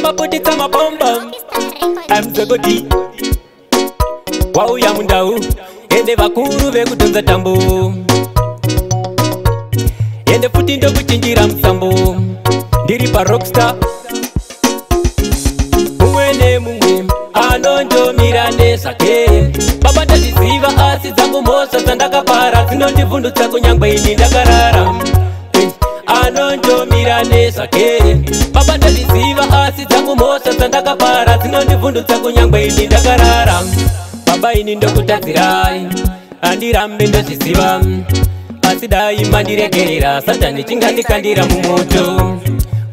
mapuditsa mabomba amzogodi wauya mundau ende vakuru vekutonza tambo ende futi ndokuchinjira musambo ndiri parockstar mumwe nemumwe anondomira nezvake baba ndaziziva asi dzangu mhosva dzandakapara dzinondivhundutsa kunyangwe ini ndakarara anondomira nezvake baba ndaziziva asi dzangu mhosva dzandakapara dzinondivhundutsa kunyangwe ini ndakarara baba ini ndokutadzirai handirambe ndozviziva asi dai mandiregerera satani chingandikandira mumoto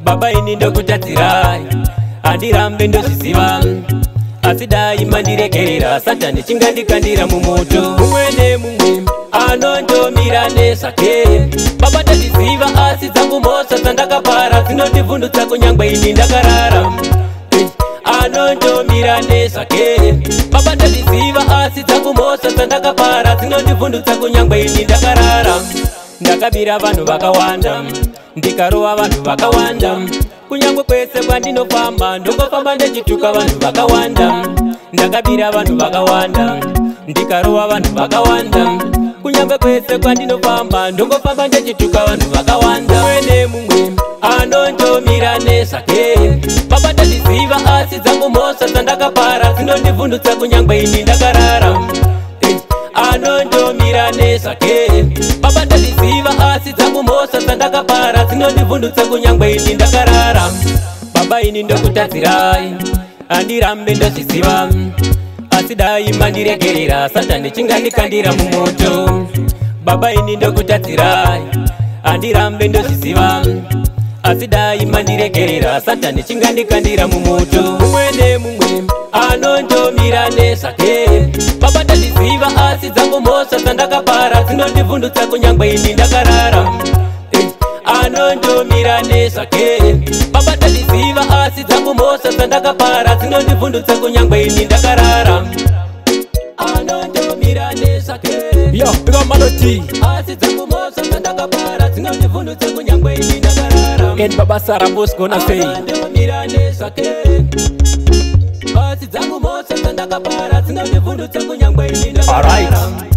baba ini ndokutadzirai handirambe ndozviziva asi dai mandiregerera satani chingandikandira mumoto mumwe nemumwe anondomira nezvake baba ndaziziva asi dzangu mhosva dzandakapara dzinondivhundutsa kunyangwe ini ndakarara anondomira nezvake baba ndaziziva asi dzangu mhosva dzandakapara dzinondivhundutsa kunyangwe ini ndakarara ndakabira vanhu vakawanda ndikarova vanhu vakawanda kunyangwe kwese kwandinofamba ndongofamba ndechituka vanhu vakawanda ndakabira vanhu vakawanda ndikarova vanhu vakawanda kunyangwe kwese kwandinofamba ndongofamba ndechituka vanhu vakawanda mumwe nemumwe anondomira nezvake baba ndaziziva asi dzangu mhosva dzandakapara dzinondivhundutsa kunyangwe ini ndakarara anondomira nezvake baba ndaziziva asi dzangu mhosva dzandakapara dzinondivhundutsa kunyangwe ini ndakarara baba ini ndokutadzirai handirambe ndozviziva asi dai mandiregerera satani chingandikandira mumoto baba ini ndokutadzirai handirambe ndozviziva asi dai mandiregerera satani chingandikandira mumoto mumwe nemumwe anondomira nezvake baba ndaziziva asi dzangu mhosva dzandakapara dzinondivhundutsa kunyangwe ini ndakarara anondomira nezvake baba ndaziziva asi dzangu mhosva dzandakapara dzinondivhundutsa kunyangwe ini ndakarara anondomira nezvake yoikamaloti asi dzangu mhosva dzandakapara dzinondivhundutsa kunyangwe ini ndakarara and baba sarambos gonna say anondomira nezvake asi dzangu mhosva dzandakapara dzinondivhundutsa kunyangwe ini ndakarara. Alright.